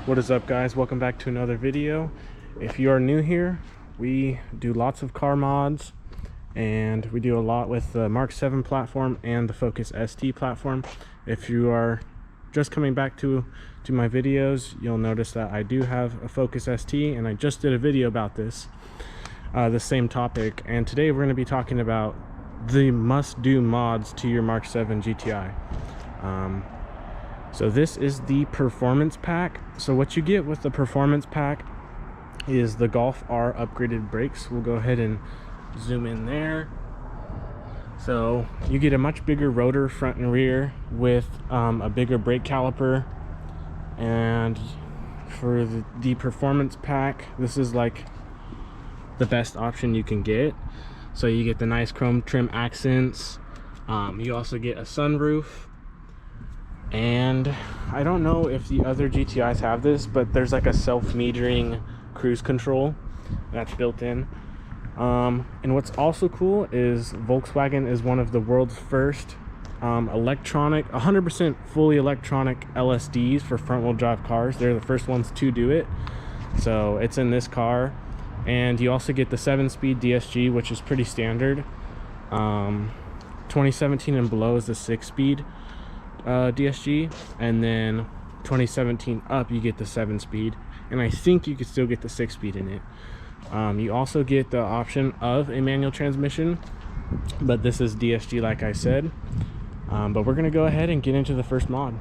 What is up, guys? Welcome back to another video. If you are new here, we do lots of car mods, and we do a lot with the Mark 7 platform and the Focus ST platform. If you are just coming back to my videos, you'll notice that I do have a Focus ST, and I just did a video about this, the same topic. And today we're going to be talking about the must-do mods to your Mark 7 GTI. So this is the performance pack. So what you get with the performance pack is the Golf R upgraded brakes. We'll go ahead and zoom in there. So you get a much bigger rotor front and rear with a bigger brake caliper. And for the performance pack, this is like the best option you can get. So you get the nice chrome trim accents. You also get a sunroof. And I don't know if the other GTIs have this, but there's like a self-metering cruise control that's built in. And what's also cool is Volkswagen is one of the world's first electronic, 100% fully electronic LSDs for front-wheel drive cars. They're the first ones to do it. So it's in this car. And you also get the 7-speed DSG, which is pretty standard. 2017 and below is the 6-speed DSG, and then 2017 up you get the 7-speed, and I think you could still get the 6-speed in it. You also get the option of a manual transmission, but this is DSG like I said. But we're gonna go ahead and get into the first mod.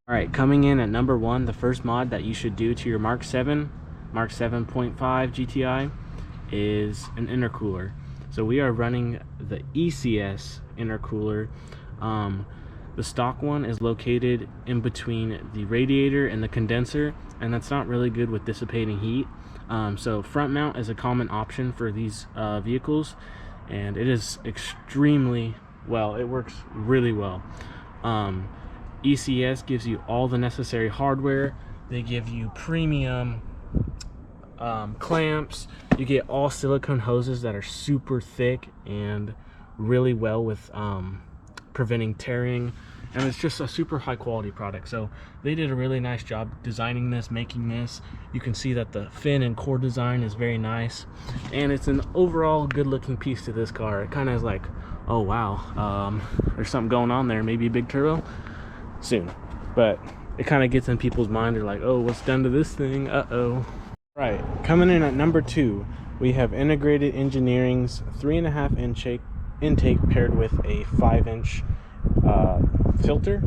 All right, coming in at number 1, the first mod that you should do to your Mark 7 Mark 7.5 GTI is an intercooler. So we are running the ECS intercooler. The stock one is located in between the radiator and the condenser, and that's not really good with dissipating heat. So front mount is a common option for these vehicles, and it is extremely well. It works really well. ECS gives you all the necessary hardware. They give you premium clamps. You get all silicone hoses that are super thick and really well with preventing tearing, and it's just a super high quality product. So they did a really nice job designing this, making this. You can see that the fin and core design is very nice, and it's an overall good looking piece to this car. It kind of is like, oh wow, there's something going on there, maybe a big turbo soon. But it kind of gets in people's mind. They're like, oh, what's done to this thing? Uh-oh. Right, coming in at number 2, we have Integrated Engineering's 3.5-inch intake paired with a 5-inch filter.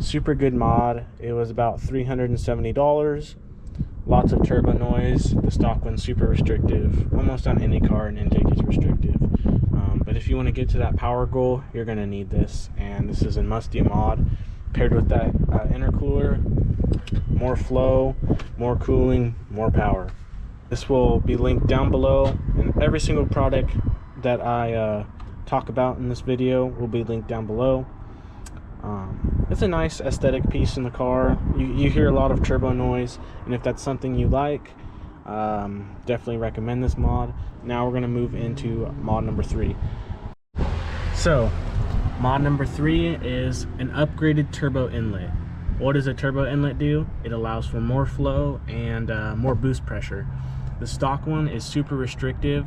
Super good mod. It was about $370. Lots of turbo noise. The stock one's super restrictive. Almost on any car an intake is restrictive. But if you want to get to that power goal, you're going to need this, and this is a must-do mod. Paired with that intercooler, more flow, more cooling, more power. This will be linked down below, and every single product that I talk about in this video will be linked down below. It's a nice aesthetic piece in the car. You hear a lot of turbo noise, and if that's something you like, definitely recommend this mod. Now we're going to move into mod number 3. So mod number 3 is an upgraded turbo inlet. What does a turbo inlet do? It allows for more flow and more boost pressure. The stock one is super restrictive.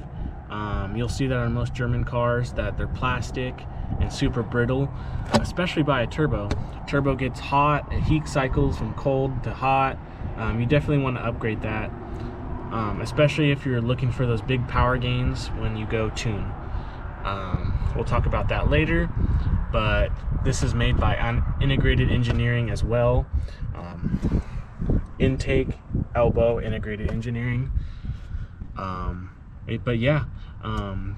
You'll see that on most German cars that they're plastic and super brittle, especially by a turbo. Turbo gets hot, it heat cycles from cold to hot. You definitely want to upgrade that, especially if you're looking for those big power gains when you go tune. We'll talk about that later, but this is made by Integrated Engineering as well. Intake, elbow, Integrated Engineering. But yeah,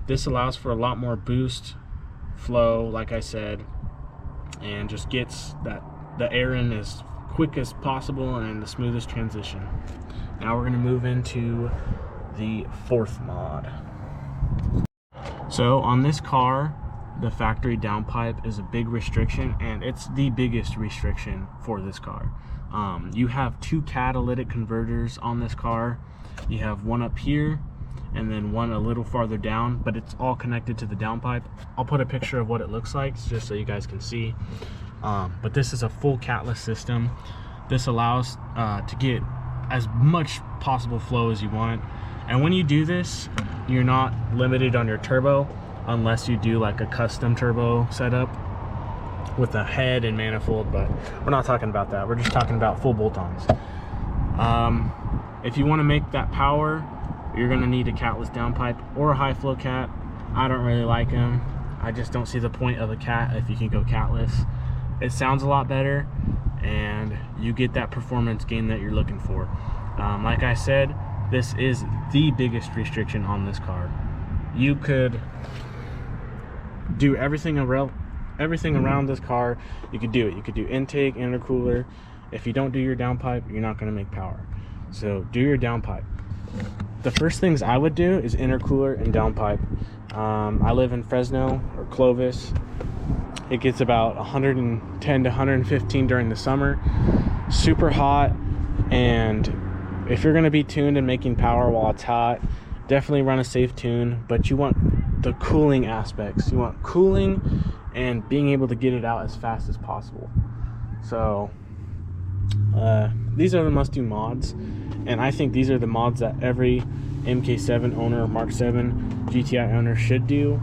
this allows for a lot more boost, flow, like I said, and just gets the air in as quick as possible and the smoothest transition. Now we're going to move into the 4th mod. So on this car, the factory downpipe is a big restriction, and it's the biggest restriction for this car. You have 2 catalytic converters on this car. You have one up here and then one a little farther down, but it's all connected to the downpipe. I'll put a picture of what it looks like just so you guys can see. But this is a full catless system. This allows to get as much possible flow as you want. And when you do this, you're not limited on your turbo unless you do like a custom turbo setup with a head and manifold, but we're not talking about that. We're just talking about full bolt-ons. If you want to make that power, you're going to need a catless downpipe or a high flow cat. I don't really like them. I just don't see the point of a cat if you can go catless. It sounds a lot better and you get that performance gain that you're looking for. Like I said, this is the biggest restriction on this car. You could do everything around this car. You could do it. You could do intake, intercooler. If you don't do your downpipe, you're not going to make power. So do your downpipe. The first things I would do is intercooler and downpipe. I live in Fresno or Clovis. It gets about 110 to 115 during the summer. Super hot, and if you're going to be tuned and making power while it's hot, definitely run a safe tune, but you want the cooling aspects. You want cooling and being able to get it out as fast as possible. So these are the must-do mods, and I think these are the mods that every MK7 owner, Mark 7 GTI owner should do.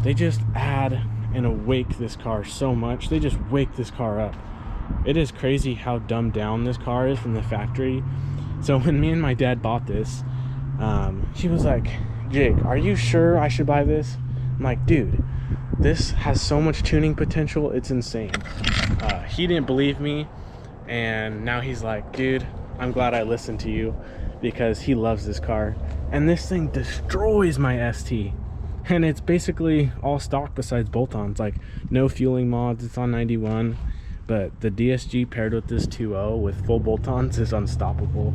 They just add and awake this car so much. They just wake this car up. It is crazy how dumbed down this car is from the factory. So when me and my dad bought this, he was like, Jake, are you sure I should buy this? I'm like, dude, this has so much tuning potential, it's insane. He didn't believe me, and now he's like, dude, I'm glad I listened to you, because he loves this car. And this thing destroys my ST. And it's basically all stock besides bolt-ons, like no fueling mods. It's on 91, but the DSG paired with this 2.0 with full bolt-ons is unstoppable.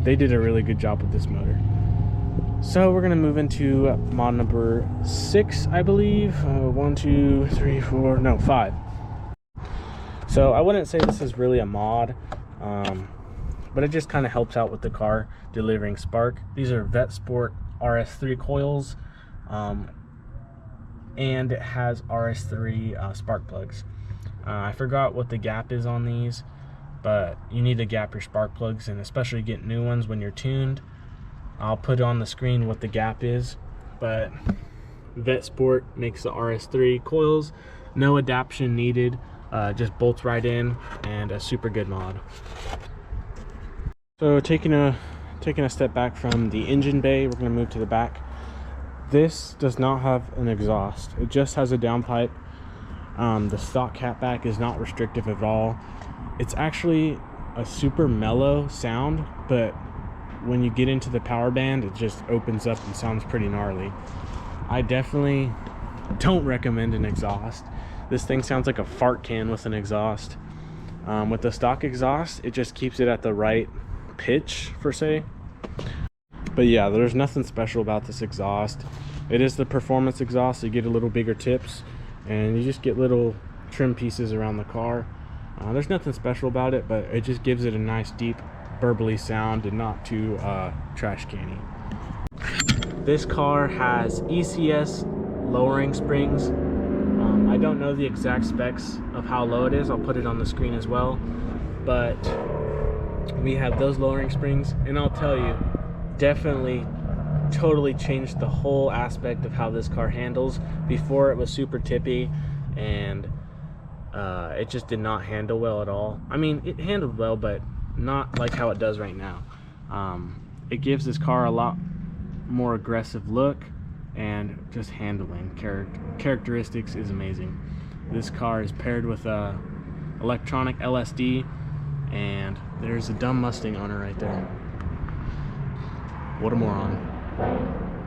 They did a really good job with this motor. So we're gonna move into mod number 6, I believe. 5. So I wouldn't say this is really a mod, but it just kind of helps out with the car delivering spark. These are Vet Sport RS3 coils, and it has RS3 spark plugs. I forgot what the gap is on these, but you need to gap your spark plugs, and especially get new ones when you're tuned. I'll put on the screen what the gap is, but Vet Sport makes the RS3 coils. No adaption needed, just bolts right in, and a super good mod. So taking a step back from the engine bay, we're going to move to the back. This does not have an exhaust. It just has a downpipe. The stock catback is not restrictive at all. It's actually a super mellow sound, but when you get into the power band, it just opens up and sounds pretty gnarly. I definitely don't recommend an exhaust. This thing sounds like a fart can with an exhaust. With the stock exhaust, it just keeps it at the right pitch, per se. But yeah, there's nothing special about this exhaust. It is the performance exhaust. So you get a little bigger tips, and you just get little trim pieces around the car. There's nothing special about it, but it just gives it a nice deep burbly sound and not too trash canny. This car has ECS lowering springs. I don't know the exact specs of how low it is. I'll put it on the screen as well, but we have those lowering springs, and I'll tell you, definitely totally changed the whole aspect of how this car handles. Before, it was super tippy, and it just did not handle well at all. I mean, it handled well, but not like how it does right now. It gives this car a lot more aggressive look, and just handling characteristics is amazing. This car is paired with a electronic LSD, and there's a dumb Mustang owner right there. What a moron.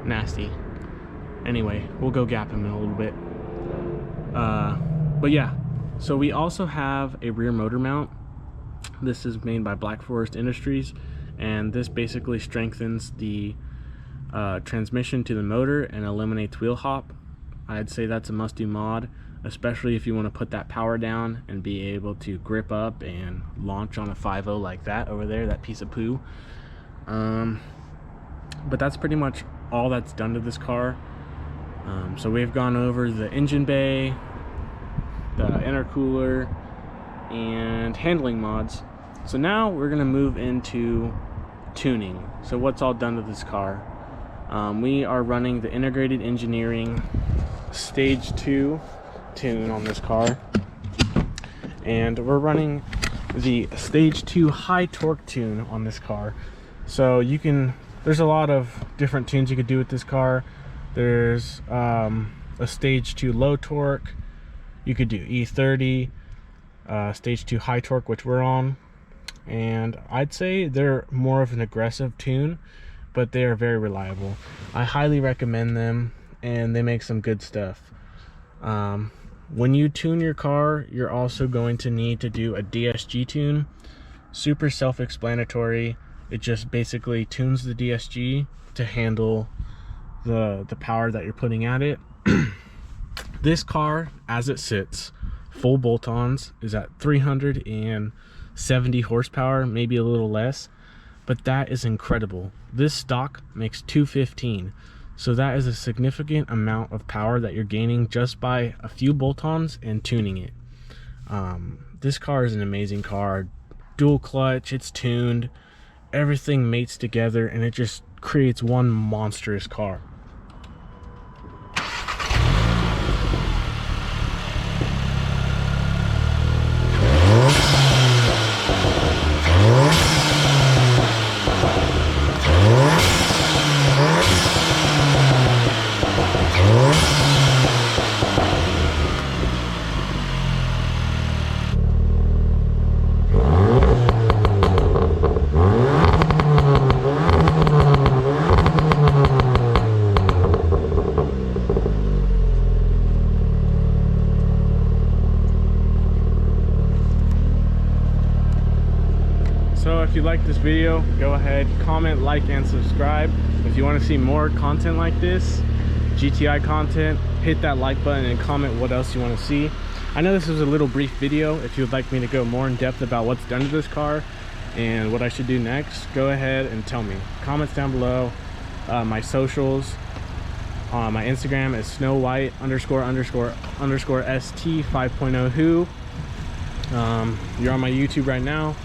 Nasty. Anyway, we'll go gap him in a little bit. But yeah, so we also have a rear motor mount. This is made by Black Forest Industries, and this basically strengthens the transmission to the motor and eliminates wheel hop. I'd say that's a must-do mod, especially if you want to put that power down and be able to grip up and launch on a 5.0 like that over there, that piece of poo. But that's pretty much all that's done to this car. So we've gone over the engine bay, the intercooler, and handling mods. So now we're gonna move into tuning. So what's all done to this car? We are running the integrated engineering stage 2 tune on this car, and we're running the stage 2 high torque tune on this car. So there's a lot of different tunes you could do with this car. There's a stage 2 low torque, you could do E30, stage 2 high torque, which we're on, and I'd say they're more of an aggressive tune, but they are very reliable. I highly recommend them, and they make some good stuff. When you tune your car, you're also going to need to do a DSG tune. Super self-explanatory. It just basically tunes the DSG to handle the power that you're putting at it. This car, as it sits, full bolt-ons, is at 370 horsepower, maybe a little less, but that is incredible. This stock makes 215, so that is a significant amount of power that you're gaining just by a few bolt-ons and tuning it. This car is an amazing car. Dual clutch, it's tuned, everything mates together, and it just creates one monstrous car. So if you like this video, go ahead, comment, like, and subscribe. If you want to see more content like this, GTI content, hit that like button and comment what else you want to see. I know this was a little brief video. If you would like me to go more in depth about what's done to this car and what I should do next, go ahead and tell me. Comments down below. My socials, my Instagram is snowwhite___st 5.0 you're on my YouTube right now.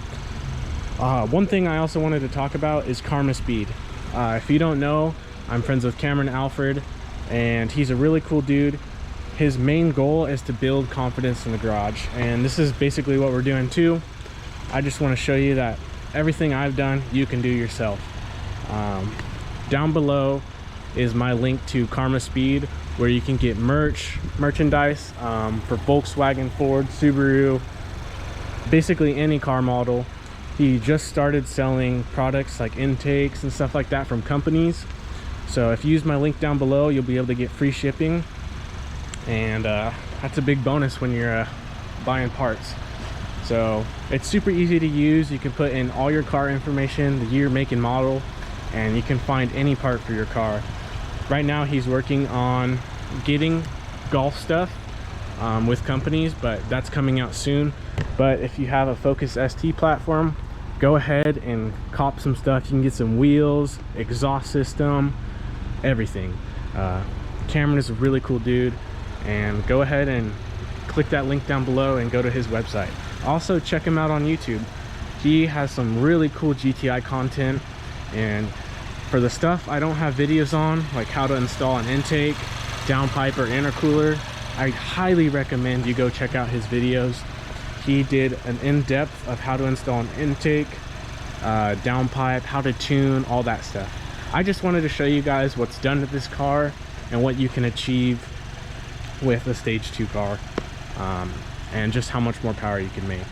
One thing I also wanted to talk about is CARMASPEED. If you don't know, I'm friends with Cameron Alfred, and he's a really cool dude. His main goal is to build confidence in the garage, and this is basically what we're doing too. I just want to show you that everything I've done, you can do yourself. Down below is my link to CARMASPEED, where you can get merchandise for Volkswagen, Ford, Subaru, basically any car model. He just started selling products like intakes and stuff like that from companies. So if you use my link down below, you'll be able to get free shipping, and that's a big bonus when you're buying parts. So it's super easy to use. You can put in all your car information, the year, make, and model, and you can find any part for your car. Right now he's working on getting golf stuff with companies, but that's coming out soon. But if you have a Focus ST platform, go ahead and cop some stuff. You can get some wheels, exhaust system, everything. Cameron is a really cool dude, and go ahead and click that link down below and go to his website. Also check him out on YouTube. He has some really cool GTI content, and for the stuff I don't have videos on, like how to install an intake, downpipe, or intercooler, I highly recommend you go check out his videos. He did an in-depth of how to install an intake, downpipe, how to tune, all that stuff. I just wanted to show you guys what's done to this car and what you can achieve with a stage 2 car, and just how much more power you can make.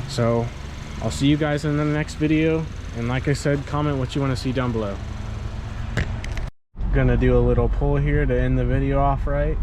So I'll see you guys in the next video, and like I said, comment what you want to see down below. Gonna do a little pull here to end the video off right.